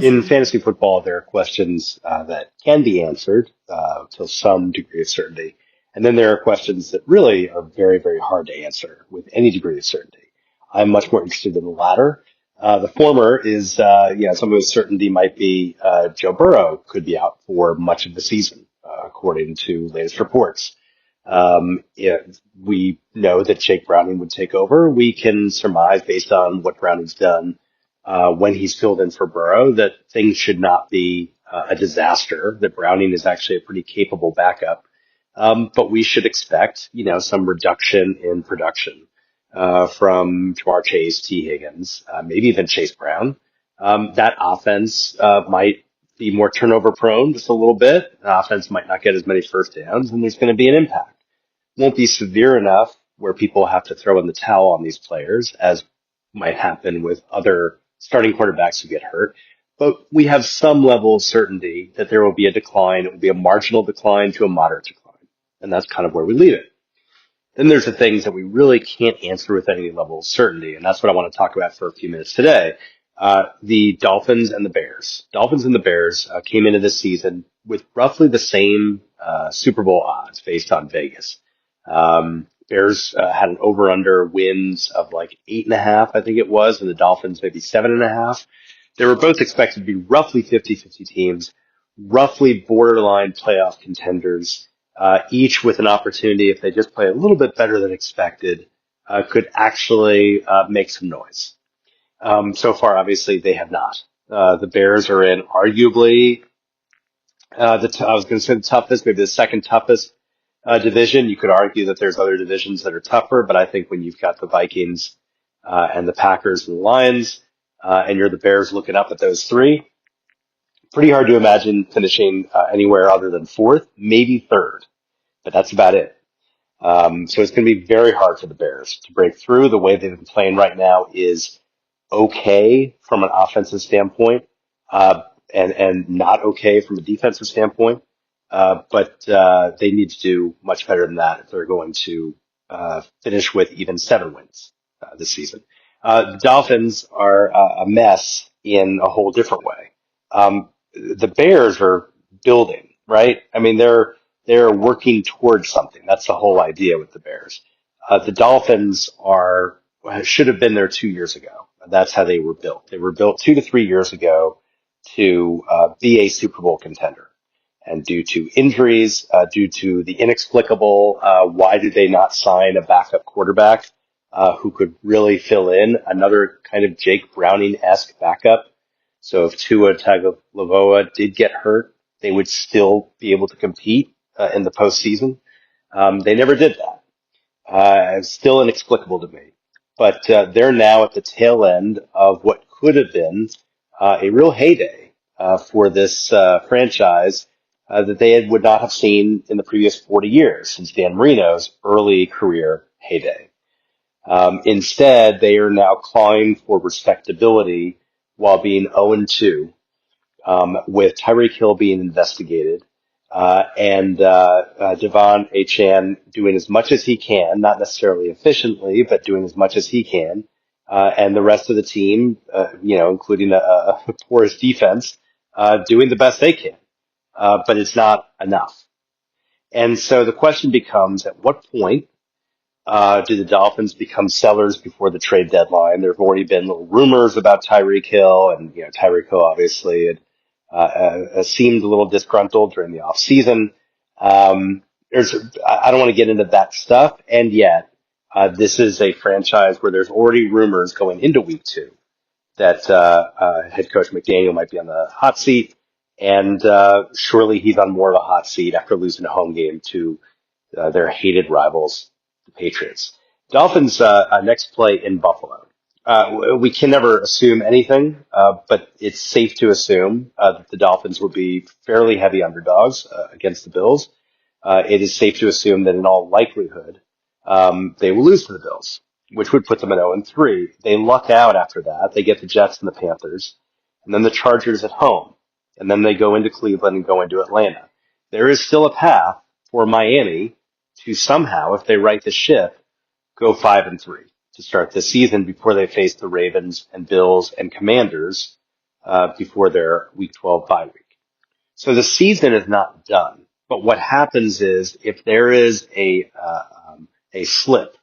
In fantasy football, there are questions that can be answered to some degree of certainty. And then there are questions that really are very, very hard to answer with any degree of certainty. I'm much more interested in the latter. The former is, some of the certainty might be Joe Burrow could be out for much of the season, according to latest reports. We know that Jake Browning would take over. We can surmise based on what Browning's done when he's filled in for Burrow that things should not be a disaster, that Browning is actually a pretty capable backup. But we should expect, some reduction in production from Jamar Chase, T. Higgins, maybe even Chase Brown. That offense might be more turnover prone just a little bit. The offense might not get as many first downs, and there's going to be an impact. Won't be severe enough where people have to throw in the towel on these players, as might happen with other starting quarterbacks who get hurt. But we have some level of certainty that there will be a decline. It will be a marginal decline to a moderate decline. And that's kind of where we leave it. Then there's the things that we really can't answer with any level of certainty. And that's what I want to talk about for a few minutes today. The Dolphins and the Bears. Dolphins and the Bears came into this season with roughly the same Super Bowl odds based on Vegas. Bears had an over-under wins of like 8.5, I think it was, and the Dolphins maybe 7.5. They were both expected to be roughly 50-50 teams, roughly borderline playoff contenders, each with an opportunity, if they just play a little bit better than expected, could actually make some noise. So far, obviously, they have not. The Bears are in arguably I was going to say the toughest, maybe the second toughest division. You could argue that there's other divisions that are tougher, but I think when you've got the Vikings and the Packers and the Lions, and you're the Bears looking up at those three, pretty hard to imagine finishing anywhere other than fourth, maybe third, but that's about it. So it's going to be very hard for the Bears to break through. The way they've been playing right now is okay from an offensive standpoint, and not okay from a defensive standpoint. But they need to do much better than that if they're going to finish with even 7 wins this season. The Dolphins are a mess in a whole different way. The Bears are building, right? I mean, they're working towards something. That's the whole idea with the Bears. The Dolphins should have been there 2 years ago. That's how they were built. They were built 2 to 3 years ago to be a Super Bowl contender. And due to injuries, due to the inexplicable, why did they not sign a backup quarterback who could really fill in another kind of Jake Browning-esque backup? So if Tua Tagovailoa did get hurt, they would still be able to compete in the postseason. They never did that. It's still inexplicable to me. But they're now at the tail end of what could have been a real heyday for this franchise that they would not have seen in the previous 40 years since Dan Marino's early career heyday. Instead, they are now clawing for respectability while being 0-2, with Tyreek Hill being investigated, and Devon Achane doing as much as he can, not necessarily efficiently, but doing as much as he can, and the rest of the team, including a porous defense, doing the best they can. But it's not enough. And so the question becomes, at what point do the Dolphins become sellers before the trade deadline? There have already been little rumors about Tyreek Hill, and Tyreek Hill obviously had seemed a little disgruntled during the off season. I don't want to get into that stuff, and yet this is a franchise where there's already rumors going into week 2 that head coach McDaniel might be on the hot seat. And surely he's on more of a hot seat after losing a home game to their hated rivals, the Patriots. Dolphins next play in Buffalo. We can never assume anything, but it's safe to assume that the Dolphins will be fairly heavy underdogs against the Bills. It is safe to assume that in all likelihood they will lose to the Bills, which would put them at 0-3. They luck out after that. They get the Jets and the Panthers, and then the Chargers at home. And then they go into Cleveland and go into Atlanta. There is still a path for Miami to somehow, if they right the ship, go 5-3 to start the season before they face the Ravens and Bills and Commanders before their Week 12 bye week. So the season is not done. But what happens is if there is a slip,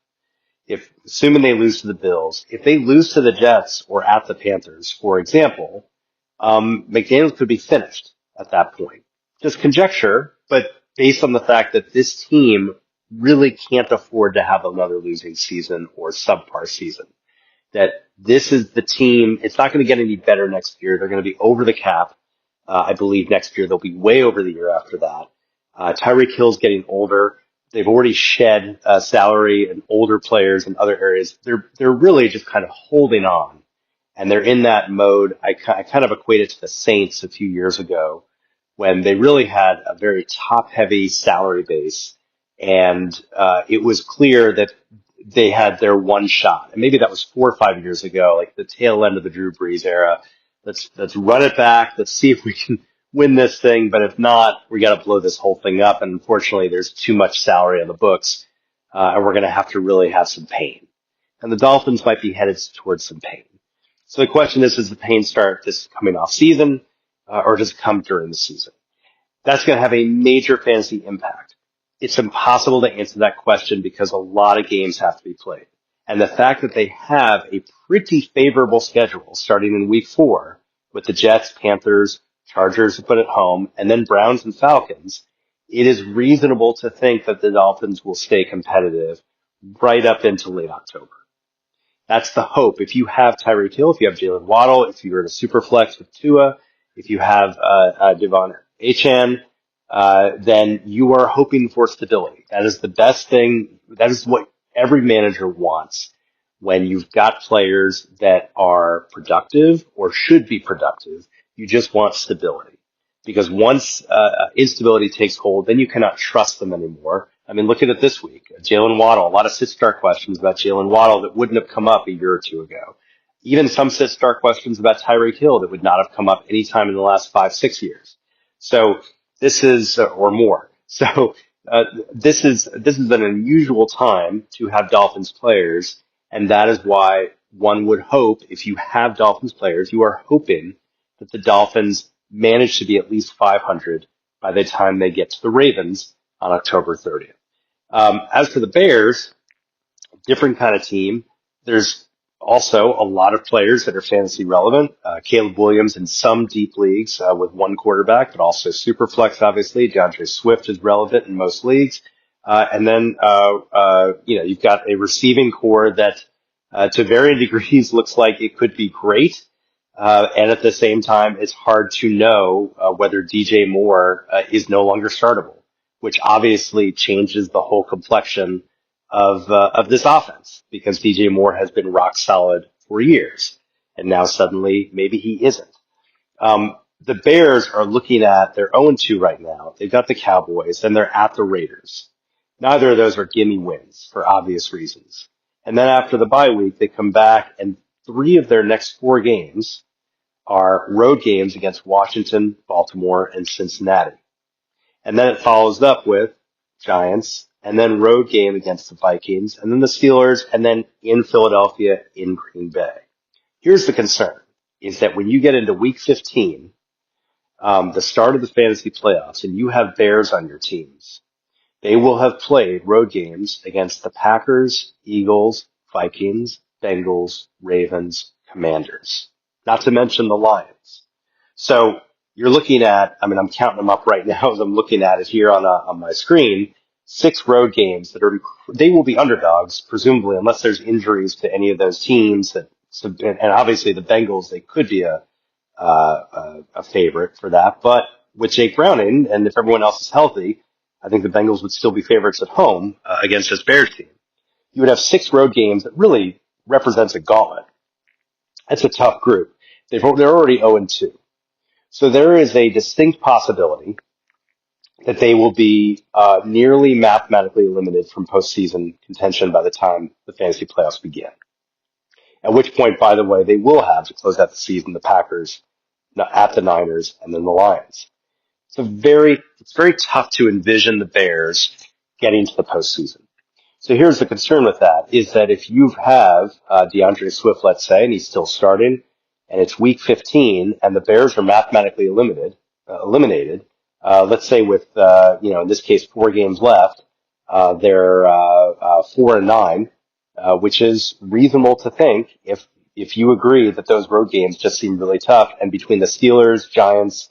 if assuming they lose to the Bills, if they lose to the Jets or at the Panthers, for example, McDaniels could be finished at that point. Just conjecture, but based on the fact that this team really can't afford to have another losing season or subpar season. That this is the team, it's not going to get any better next year. They're going to be over the cap. I believe next year they'll be way over the year after that. Tyreek Hill's getting older. They've already shed salary and older players in other areas. They're really just kind of holding on. And they're in that mode. I kind of equate it to the Saints a few years ago when they really had a very top-heavy salary base. And it was clear that they had their one shot. And maybe that was 4 or 5 years ago, like the tail end of the Drew Brees era. Let's run it back. Let's see if we can win this thing. But if not, we got to blow this whole thing up. And unfortunately, there's too much salary on the books. And we're going to have to really have some pain. And the Dolphins might be headed towards some pain. So the question is, does the pain start this coming off season, or does it come during the season? That's going to have a major fantasy impact. It's impossible to answer that question because a lot of games have to be played. And the fact that they have a pretty favorable schedule starting in week 4 with the Jets, Panthers, Chargers to put at home, and then Browns and Falcons, it is reasonable to think that the Dolphins will stay competitive right up into late October. That's the hope. If you have Tyreek Hill, if you have Jalen Waddle, if you're in a super flex with Tua, if you have Devon Achane, then you are hoping for stability. That is the best thing. That is what every manager wants when you've got players that are productive or should be productive. You just want stability. Because once instability takes hold, then you cannot trust them anymore. I mean, look at it this week. Jalen Waddle, a lot of sit-start questions about Jalen Waddle that wouldn't have come up a year or two ago. Even some sit-start questions about Tyreek Hill that would not have come up any time in the last 5-6 years. So this is, or more. So this is an unusual time to have Dolphins players, and that is why one would hope, if you have Dolphins players, you are hoping that the Dolphins manage to be at least 500 by the time they get to the Ravens on October 30th. As for the Bears, different kind of team. There's also a lot of players that are fantasy relevant. Caleb Williams in some deep leagues with one quarterback, but also Superflex, obviously. DeAndre Swift is relevant in most leagues. And then, you've got a receiving core that to varying degrees looks like it could be great. And at the same time, it's hard to know whether DJ Moore is no longer startable, which obviously changes the whole complexion of this offense, because DJ Moore has been rock solid for years, and now suddenly maybe he isn't. The Bears are looking at, they're 0-2 right now. They've got the Cowboys, and they're at the Raiders. Neither of those are gimme wins for obvious reasons. And then after the bye week, they come back, and 3 of their next 4 games are road games against Washington, Baltimore, and Cincinnati. And then it follows up with Giants, and then road game against the Vikings, and then the Steelers, and then in Philadelphia, in Green Bay. Here's the concern, is that when you get into week 15, the start of the fantasy playoffs, and you have Bears on your teams, they will have played road games against the Packers, Eagles, Vikings, Bengals, Ravens, Commanders, not to mention the Lions. So you're looking at, I mean, I'm counting them up right now as I'm looking at it here on my screen, 6 road games that they will be underdogs, presumably, unless there's injuries to any of those teams. And obviously the Bengals, they could be a favorite for that. But with Jake Browning, and if everyone else is healthy, I think the Bengals would still be favorites at home against this Bears team. You would have 6 road games that really represents a gauntlet. That's a tough group. They're already 0-2. So there is a distinct possibility that they will be nearly mathematically eliminated from postseason contention by the time the fantasy playoffs begin. At which point, by the way, they will have to close out the season the Packers at the Niners and then the Lions. It's very tough to envision the Bears getting to the postseason. So here's the concern with that, is that if you have DeAndre Swift, let's say, and he's still starting, and it's week 15 and the Bears are mathematically eliminated, let's say with, in this case, 4 games left, they're 4-9, which is reasonable to think if you agree that those road games just seem really tough. And between the Steelers, Giants,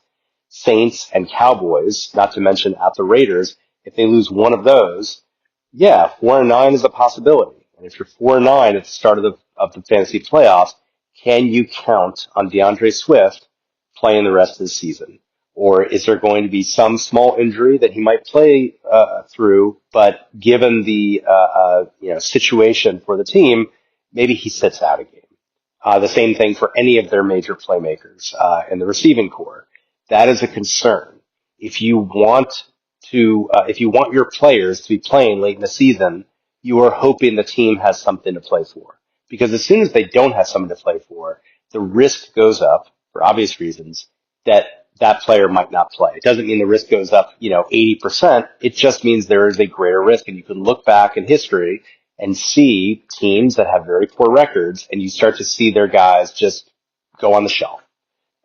Saints, and Cowboys, not to mention at the Raiders, if they lose one of those, yeah, 4-9 is a possibility. And if you're 4-9 at the start of the fantasy playoffs, can you count on DeAndre Swift playing the rest of the season? Or is there going to be some small injury that he might play through, but given the situation for the team, maybe he sits out a game. The same thing for any of their major playmakers in the receiving core. That is a concern. If you want your players to be playing late in the season, you are hoping the team has something to play for. Because as soon as they don't have something to play for, the risk goes up, for obvious reasons, that player might not play. It doesn't mean the risk goes up, 80%. It just means there is a greater risk. And you can look back in history and see teams that have very poor records, and you start to see their guys just go on the shelf.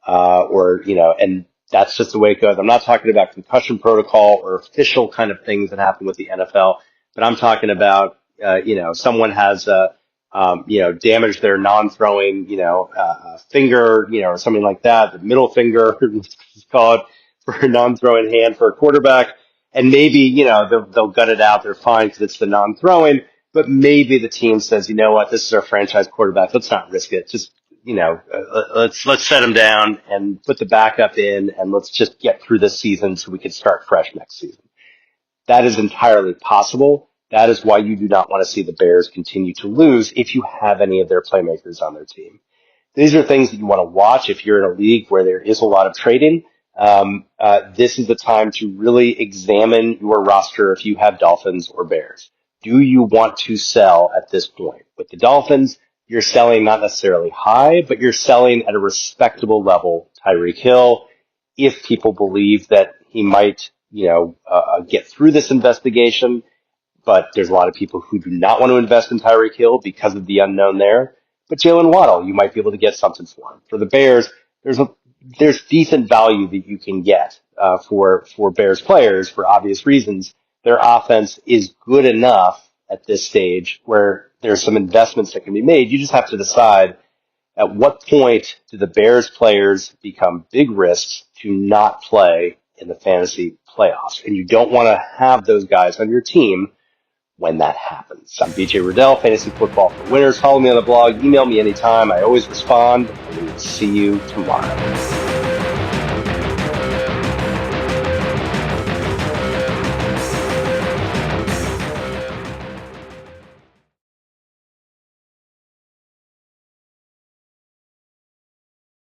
And that's just the way it goes. I'm not talking about concussion protocol or official kind of things that happen with the NFL, but I'm talking about, someone has, damaged their non-throwing, finger, or something like that, the middle finger is called, for a non-throwing hand for a quarterback. And maybe, they'll gut it out. They're fine because it's the non-throwing, but maybe the team says, you know what, this is our franchise quarterback. Let's not risk it. Just, let's set him down and put the backup in, and let's just get through this season so we can start fresh next season. That is entirely possible. That is why you do not want to see the Bears continue to lose if you have any of their playmakers on their team. These are things that you want to watch if you're in a league where there is a lot of trading. This is the time to really examine your roster if you have Dolphins or Bears. Do you want to sell at this point? With the Dolphins, you're selling not necessarily high, but you're selling at a respectable level. Tyreek Hill, if people believe that he might, get through this investigation, but there's a lot of people who do not want to invest in Tyreek Hill because of the unknown there. But Jalen Waddle, you might be able to get something for him. For the Bears, there's decent value that you can get for Bears players for obvious reasons. Their offense is good enough at this stage where there's some investments that can be made. You just have to decide at what point do the Bears players become big risks to not play in the fantasy playoffs. And you don't want to have those guys on your team when that happens. I'm BJ Riddell, Fantasy Football for Winners. Follow me on the blog. Email me anytime. I always respond. And we will see you tomorrow.